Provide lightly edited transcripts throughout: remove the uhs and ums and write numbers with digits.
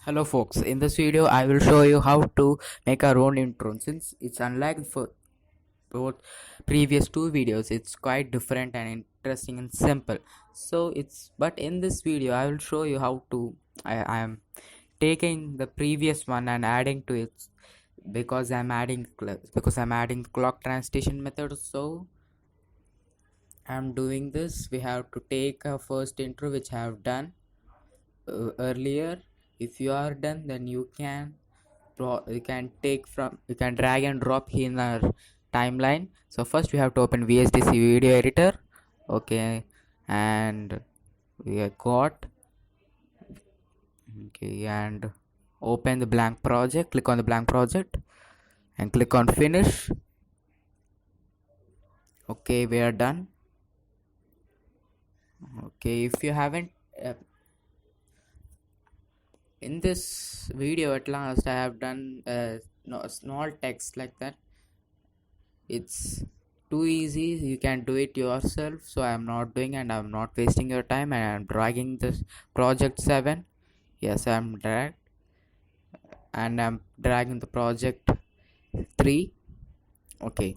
Hello folks, in this video I will show you how to make our own intro. Since it's unlike for both previous two videos, it's quite different and interesting and simple. But in this video I will show you how to I am taking the previous one and adding to it because I'm adding clock transition method. So I'm doing this. We have to take a first intro which I have done earlier. If you are done, then you can drag and drop in our timeline. So first we have to open VSDC video editor. Okay, and we have got okay, and open the blank project. Click on the blank project and click on finish. Okay, we are done. Okay, if you haven't in this video at last I have done no, small text like that. It's too easy, you can do it yourself, so I'm not doing and I'm not wasting your time, and I'm dragging this project 7. Yes, I'm dragging the project 3. Okay,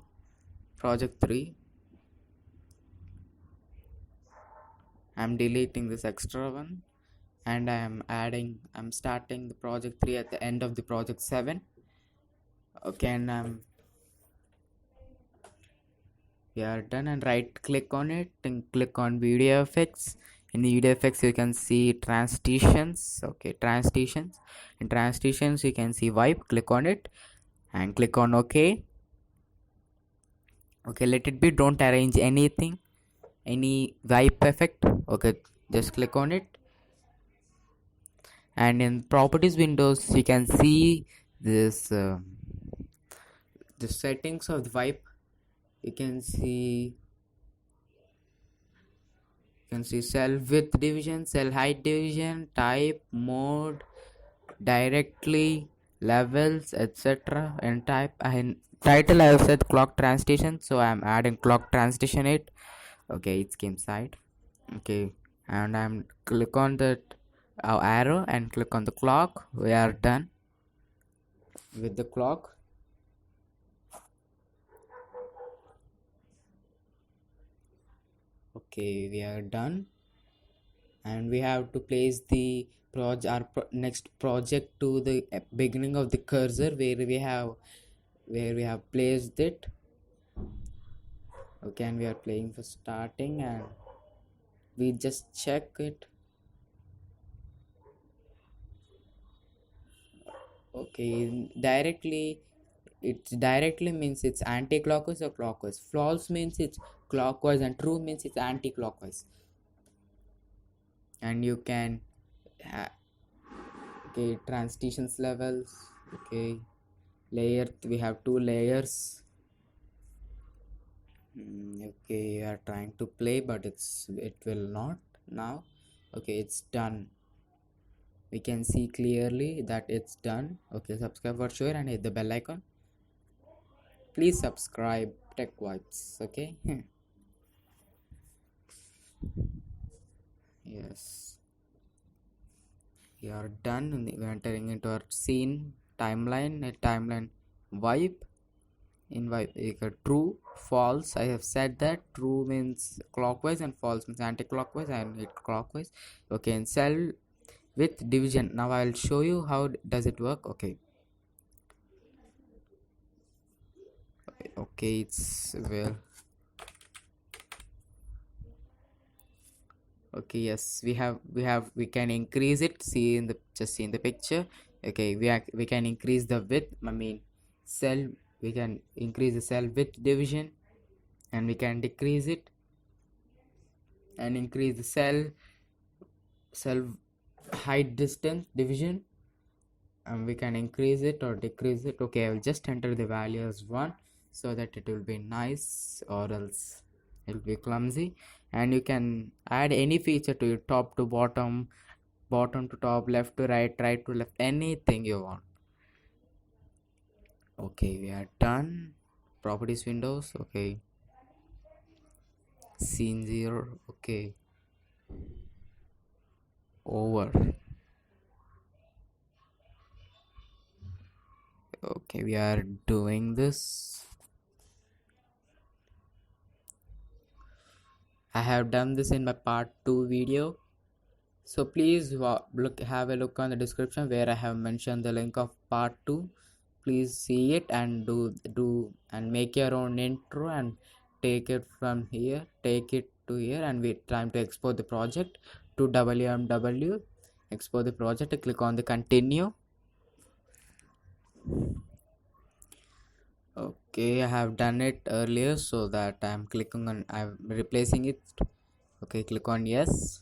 project 3. I'm deleting this extra one and I'm starting the project 3 at the end of the project 7. Okay, and we are done, and right click on it and click on video effects. In the video effects you can see transitions. Okay, transitions. In transitions you can see wipe. Click on it and click on OK. Okay, let it be, don't arrange anything, any wipe effect. Okay, just click on it, and in properties windows you can see this the settings of the wipe. You can see cell width division, cell height division, type, mode, directly, levels, etc. And type and title I have said clock transition, so I'm adding clock transition it. Okay, it's game side. Okay, and I'm click on the arrow and click on the clock. We are done with the clock. Okay, we are done, and we have to place the next project to the beginning of the cursor where we have placed it. Okay, and we are playing for starting, and we just check it. Okay, directly means it's anti-clockwise or clockwise. False means it's clockwise, and true means it's anti-clockwise. And you can okay, transitions levels. Okay, layer, we have 2 layers. Okay, we are trying to play, but it will not now. Okay, it's done. We can see clearly that it's done. Okay, subscribe for sure and hit the bell icon. Please subscribe Tech Vibes. Okay. Yes, we are done. We're entering into our scene timeline. A timeline wipe. In wipe, true, false. I have said that true means clockwise and false means anti-clockwise. I hit clockwise. Okay, and cell with division. Now I'll show you how does it work. Okay. Okay, it's well. Okay, yes, we can increase it. See in the picture. Okay, we can increase the width. I mean, cell. We can increase the cell width division, and we can decrease it and increase the cell height distance division, and we can increase it or decrease it. Okay, I will just enter the value as 1 so that it will be nice, or else it will be clumsy. And you can add any feature to it, top to bottom, bottom to top, left to right, right to left, anything you want. Okay, we are done. Properties windows. Okay, scene 0. Okay, over. Okay, we are doing this. I have done this in my part 2 video, so please have a look on the description where I have mentioned the link of part 2. Please see it and do and make your own intro and take it from here, take it to here, and we trying to export the project to WMW. Export the project, click on the continue. Okay, I have done it earlier, so that I'm clicking on, I'm replacing it. Okay, click on yes.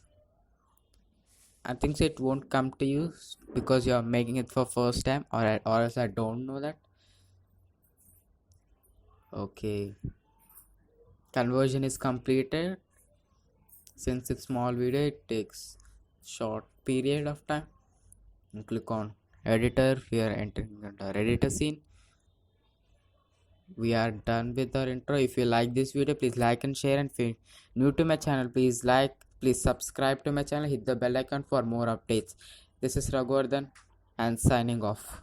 I think it won't come to you because you're making it for first time, or else I don't know that. Okay, conversion is completed. Since it's small video, it takes short period of time. And click on editor. We are entering the editor scene. We are done with our intro. If you like this video, please like and share, and if you're new to my channel, please subscribe to my channel, hit the bell icon for more updates. This is Raghuvardan and signing off.